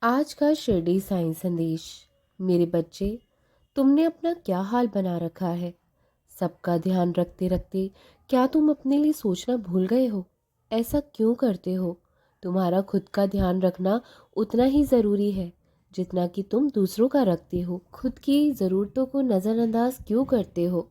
आज का शिरडी साईं संदेश। मेरे बच्चे, तुमने अपना क्या हाल बना रखा है। सबका ध्यान रखते रखते क्या तुम अपने लिए सोचना भूल गए हो? ऐसा क्यों करते हो? तुम्हारा खुद का ध्यान रखना उतना ही ज़रूरी है जितना कि तुम दूसरों का रखते हो। खुद की ज़रूरतों को नज़रअंदाज क्यों करते हो?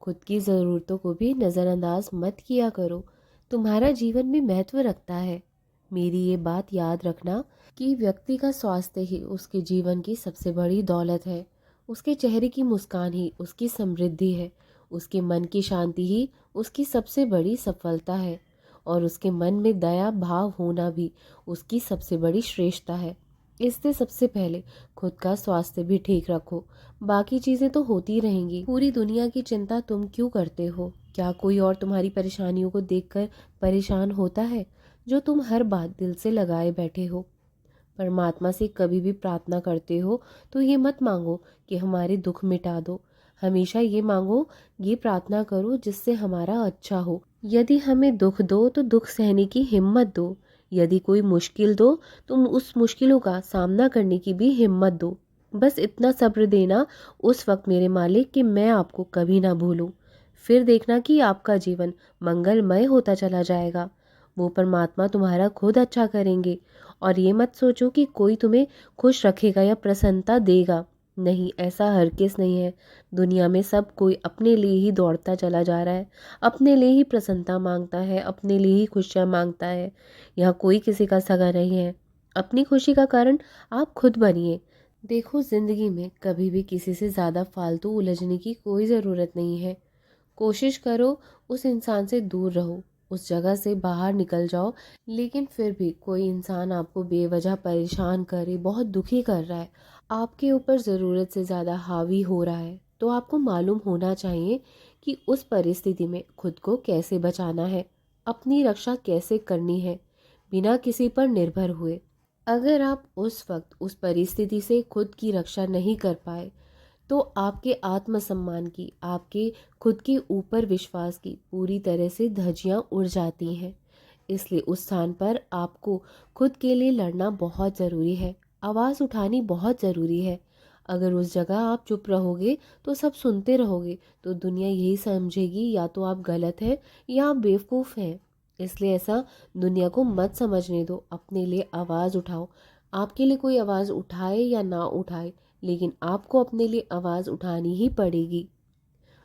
खुद की ज़रूरतों को भी नज़रअंदाज मत किया करो। तुम्हारा जीवन में महत्व रखता है। मेरी ये बात याद रखना कि व्यक्ति का स्वास्थ्य ही उसके जीवन की सबसे बड़ी दौलत है। उसके चेहरे की मुस्कान ही उसकी समृद्धि है। उसके मन की शांति ही उसकी सबसे बड़ी सफलता है। और उसके मन में दया भाव होना भी उसकी सबसे बड़ी श्रेष्ठता है। इससे सबसे पहले खुद का स्वास्थ्य भी ठीक रखो। बाकी चीज़ें तो होती रहेंगी। पूरी दुनिया की चिंता तुम क्यों करते हो? क्या कोई और तुम्हारी परेशानियों को देखकर परेशान होता है? जो तुम हर बात दिल से लगाए बैठे हो। परमात्मा से कभी भी प्रार्थना करते हो तो ये मत मांगो कि हमारे दुख मिटा दो। हमेशा ये मांगो, ये प्रार्थना करो जिससे हमारा अच्छा हो। यदि हमें दुख दो तो दुख सहने की हिम्मत दो। यदि कोई मुश्किल दो तुम उस मुश्किलों का सामना करने की भी हिम्मत दो। बस इतना सब्र देना उस वक्त मेरे मालिक कि मैं आपको कभी ना भूलूं। फिर देखना कि आपका जीवन मंगलमय होता चला जाएगा। वो परमात्मा तुम्हारा खुद अच्छा करेंगे। और ये मत सोचो कि कोई तुम्हें खुश रखेगा या प्रसन्नता देगा। नहीं, ऐसा हरगिज़ नहीं है। दुनिया में सब कोई अपने लिए ही दौड़ता चला जा रहा है, अपने लिए ही प्रसन्नता मांगता है, अपने लिए ही खुशियाँ मांगता है। यहाँ कोई किसी का सगा नहीं है। अपनी खुशी का कारण आप खुद बनिए। देखो, ज़िंदगी में कभी भी किसी से ज़्यादा फालतू उलझने की कोई ज़रूरत नहीं है। कोशिश करो उस इंसान से दूर रहो, उस जगह से बाहर निकल जाओ। लेकिन फिर भी कोई इंसान आपको बेवजह परेशान करे, बहुत दुखी कर रहा है, आपके ऊपर ज़रूरत से ज़्यादा हावी हो रहा है, तो आपको मालूम होना चाहिए कि उस परिस्थिति में खुद को कैसे बचाना है, अपनी रक्षा कैसे करनी है, बिना किसी पर निर्भर हुए। अगर आप उस वक्त उस परिस्थिति से खुद की रक्षा नहीं कर पाए तो आपके आत्मसम्मान की, आपके खुद के ऊपर विश्वास की पूरी तरह से धज्जियां उड़ जाती हैं। इसलिए उस स्थान पर आपको खुद के लिए लड़ना बहुत ज़रूरी है, आवाज़ उठानी बहुत ज़रूरी है। अगर उस जगह आप चुप रहोगे तो सब सुनते रहोगे तो दुनिया यही समझेगी या तो आप गलत हैं या आप बेवकूफ़ हैं। इसलिए ऐसा दुनिया को मत समझने दो, अपने लिए आवाज़ उठाओ। आपके लिए कोई आवाज़ उठाए या ना उठाए, लेकिन आपको अपने लिए आवाज़ उठानी ही पड़ेगी।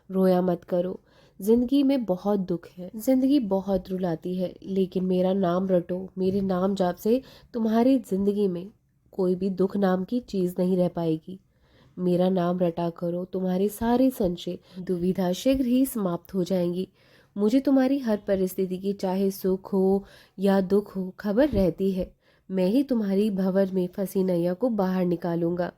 रोया मत करो। ज़िंदगी में बहुत दुख है, ज़िंदगी बहुत रुलाती है, लेकिन मेरा नाम रटो। मेरे नाम जाप से तुम्हारी ज़िंदगी में कोई भी दुख नाम की चीज़ नहीं रह पाएगी। मेरा नाम रटा करो, तुम्हारे सारे संशय दुविधा शीघ्र ही समाप्त हो जाएंगी। मुझे तुम्हारी हर परिस्थिति की, चाहे सुख हो या दुख हो, खबर रहती है। मैं ही तुम्हारी भंवर में फंसी नैया को बाहर निकालूंगा।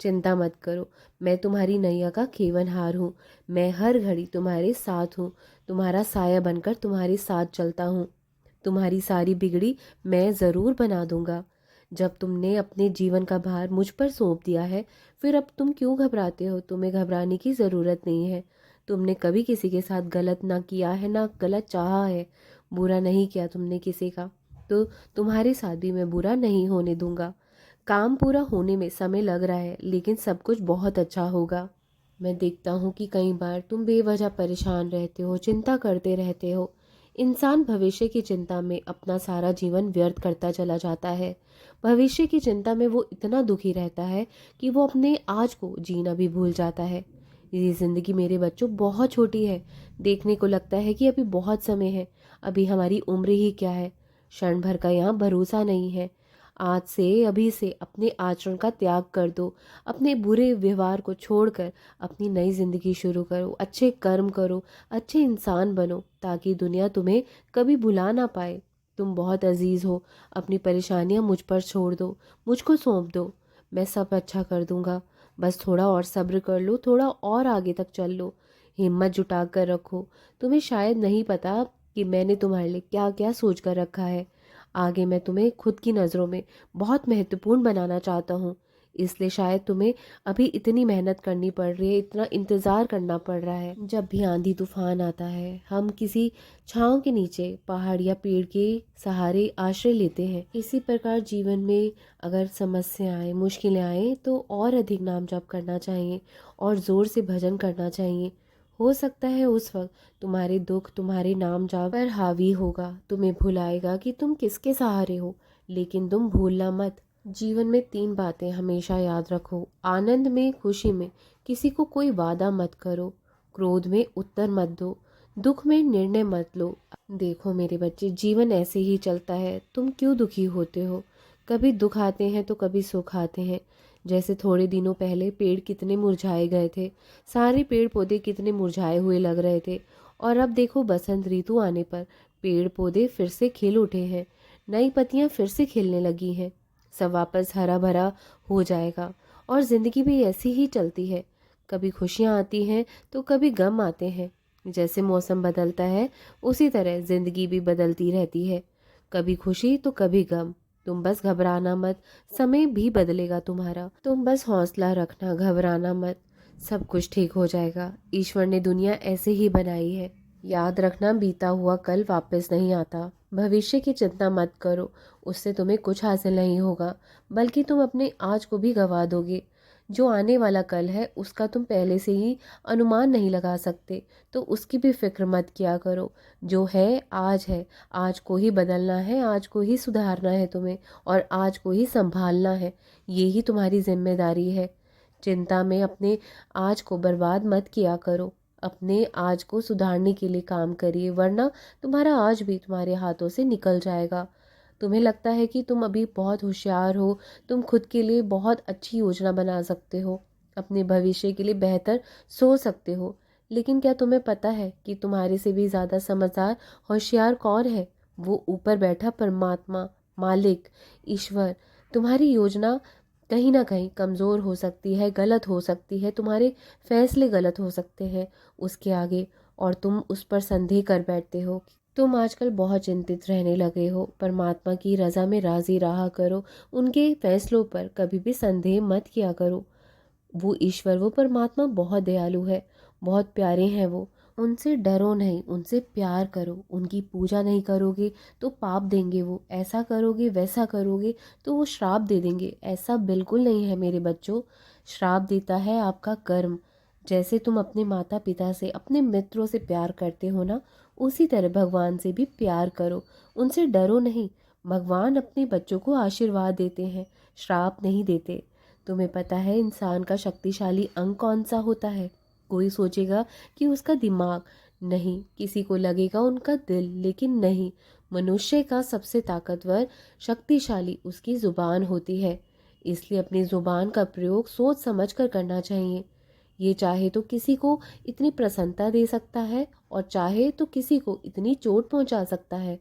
चिंता मत करो, मैं तुम्हारी नैया का खेवनहार हूँ। मैं हर घड़ी तुम्हारे साथ हूँ, तुम्हारा साया बनकर तुम्हारे साथ चलता हूँ। तुम्हारी सारी बिगड़ी मैं ज़रूर बना दूंगा। जब तुमने अपने जीवन का भार मुझ पर सौंप दिया है, फिर अब तुम क्यों घबराते हो? तुम्हें घबराने की ज़रूरत नहीं है। तुमने कभी किसी के साथ गलत ना किया है, ना गलत चाहा है। बुरा नहीं किया तुमने किसी का, तो तुम्हारे साथ भी मैं बुरा नहीं होने दूंगा। काम पूरा होने में समय लग रहा है, लेकिन सब कुछ बहुत अच्छा होगा। मैं देखता हूँ कि कई बार तुम बेवजह परेशान रहते हो, चिंता करते रहते हो। इंसान भविष्य की चिंता में अपना सारा जीवन व्यर्थ करता चला जाता है। भविष्य की चिंता में वो इतना दुखी रहता है कि वो अपने आज को जीना भी भूल जाता है। ये ज़िंदगी मेरे बच्चों बहुत छोटी है। देखने को लगता है कि अभी बहुत समय है, अभी हमारी उम्र ही क्या है। क्षण भर का यहाँ भरोसा नहीं है। आज से, अभी से अपने आचरण का त्याग कर दो। अपने बुरे व्यवहार को छोड़कर अपनी नई ज़िंदगी शुरू करो। अच्छे कर्म करो, अच्छे इंसान बनो, ताकि दुनिया तुम्हें कभी भुला ना पाए। तुम बहुत अजीज़ हो। अपनी परेशानियां मुझ पर छोड़ दो, मुझको सौंप दो। मैं सब अच्छा कर दूंगा। बस थोड़ा और सब्र कर लो, थोड़ा और आगे तक चल लो। हिम्मत जुटा कर रखो। तुम्हें शायद नहीं पता कि मैंने तुम्हारे लिए क्या क्या सोच कर रखा है। आगे मैं तुम्हें खुद की नज़रों में बहुत महत्वपूर्ण बनाना चाहता हूँ। इसलिए शायद तुम्हें अभी इतनी मेहनत करनी पड़ रही है, इतना इंतज़ार करना पड़ रहा है। जब भी आंधी तूफान आता है, हम किसी छाँव के नीचे, पहाड़ या पेड़ के सहारे आश्रय लेते हैं। इसी प्रकार जीवन में अगर समस्याएं, मुश्किलें आए तो और अधिक नाम जप करना चाहिए और ज़ोर से भजन करना चाहिए। हो सकता है उस वक्त तुम्हारे दुख तुम्हारे नाम जाप पर हावी होगा, तुम्हें भुलाएगा कि तुम किसके सहारे हो, लेकिन तुम भूलना मत। जीवन में 3 बातें हमेशा याद रखो। आनंद में, खुशी में किसी को कोई वादा मत करो, क्रोध में उत्तर मत दो, दुख में निर्णय मत लो। देखो मेरे बच्चे, जीवन ऐसे ही चलता है, तुम क्यों दुखी होते हो? कभी दुख आते हैं तो कभी सुख आते हैं। जैसे थोड़े दिनों पहले पेड़ कितने मुरझाए गए थे, सारे पेड़ पौधे कितने मुरझाए हुए लग रहे थे, और अब देखो बसंत ऋतु आने पर पेड़ पौधे फिर से खिल उठे हैं, नई पत्तियां फिर से खिलने लगी हैं, सब वापस हरा भरा हो जाएगा। और ज़िंदगी भी ऐसी ही चलती है, कभी खुशियाँ आती हैं तो कभी गम आते हैं। जैसे मौसम बदलता है उसी तरह ज़िंदगी भी बदलती रहती है, कभी खुशी तो कभी गम। तुम बस घबराना मत, समय भी बदलेगा तुम्हारा। तुम बस हौसला रखना, घबराना मत, सब कुछ ठीक हो जाएगा। ईश्वर ने दुनिया ऐसे ही बनाई है। याद रखना, बीता हुआ कल वापस नहीं आता। भविष्य की चिंता मत करो, उससे तुम्हें कुछ हासिल नहीं होगा, बल्कि तुम अपने आज को भी गंवा दोगे। जो आने वाला कल है उसका तुम पहले से ही अनुमान नहीं लगा सकते, तो उसकी भी फिक्र मत किया करो। जो है, आज को ही बदलना है, आज को ही सुधारना है तुम्हें, और आज को ही संभालना है। ये ही तुम्हारी जिम्मेदारी है। चिंता में अपने आज को बर्बाद मत किया करो, अपने आज को सुधारने के लिए काम करिए, वरना तुम्हारा आज भी तुम्हारे हाथों से निकल जाएगा। तुम्हें लगता है कि तुम अभी बहुत होशियार हो, तुम खुद के लिए बहुत अच्छी योजना बना सकते हो, अपने भविष्य के लिए बेहतर सोच सकते हो, लेकिन क्या तुम्हें पता है कि तुम्हारे से भी ज़्यादा समझदार, होशियार कौन है? वो ऊपर बैठा परमात्मा, मालिक, ईश्वर। तुम्हारी योजना कहीं ना कहीं कमज़ोर हो सकती है, गलत हो सकती है, तुम्हारे फैसले गलत हो सकते हैं उसके आगे, और तुम उस पर संदेह कर बैठते हो। तुम आजकल बहुत चिंतित रहने लगे हो। परमात्मा की रज़ा में राज़ी रहा करो, उनके फैसलों पर कभी भी संदेह मत किया करो। वो ईश्वर, वो परमात्मा बहुत दयालु है, बहुत प्यारे हैं वो। उनसे डरो नहीं, उनसे प्यार करो। उनकी पूजा नहीं करोगे तो पाप देंगे वो, ऐसा करोगे वैसा करोगे तो वो श्राप दे देंगे। ऐसा बिल्कुल नहीं है मेरे बच्चों, श्राप देता है आपका कर्म। जैसे तुम अपने माता पिता से, अपने मित्रों से प्यार करते हो ना, उसी तरह भगवान से भी प्यार करो, उनसे डरो नहीं। भगवान अपने बच्चों को आशीर्वाद देते हैं, श्राप नहीं देते। तुम्हें पता है इंसान का शक्तिशाली अंग कौन सा होता है? कोई सोचेगा कि उसका दिमाग, नहीं, किसी को लगेगा उनका दिल, लेकिन नहीं, मनुष्य का सबसे ताकतवर, शक्तिशाली उसकी ज़ुबान होती है। इसलिए अपनी ज़ुबान का प्रयोग सोच समझ कर करना चाहिए। ये चाहे तो किसी को इतनी प्रसन्नता दे सकता है, और चाहे तो किसी को इतनी चोट पहुंचा सकता है,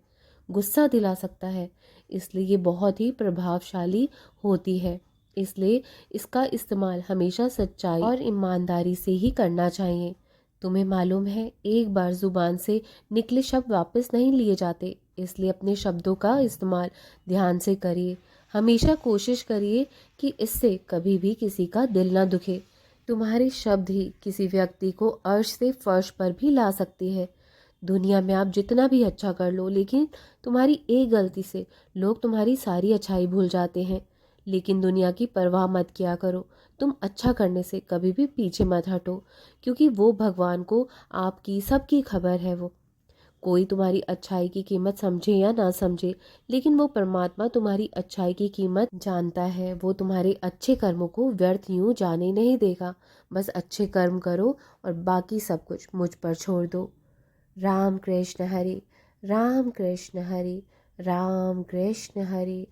गुस्सा दिला सकता है। इसलिए ये बहुत ही प्रभावशाली होती है। इसलिए इसका इस्तेमाल हमेशा सच्चाई और ईमानदारी से ही करना चाहिए। तुम्हें मालूम है, एक बार ज़ुबान से निकले शब्द वापस नहीं लिए जाते, इसलिए अपने शब्दों का इस्तेमाल ध्यान से करिए। हमेशा कोशिश करिए कि इससे कभी भी किसी का दिल ना दुखे। तुम्हारे शब्द ही किसी व्यक्ति को अर्श से फर्श पर भी ला सकती है। दुनिया में आप जितना भी अच्छा कर लो, लेकिन तुम्हारी एक गलती से लोग तुम्हारी सारी अच्छाई भूल जाते हैं। लेकिन दुनिया की परवाह मत किया करो, तुम अच्छा करने से कभी भी पीछे मत हटो, क्योंकि वो भगवान को आपकी सबकी खबर है। वो कोई तुम्हारी अच्छाई की कीमत समझे या ना समझे, लेकिन वो परमात्मा तुम्हारी अच्छाई की कीमत जानता है। वो तुम्हारे अच्छे कर्मों को व्यर्थ यूं जाने नहीं देगा। बस अच्छे कर्म करो और बाकी सब कुछ मुझ पर छोड़ दो। राम कृष्ण हरे, राम कृष्ण हरे, राम कृष्ण हरे।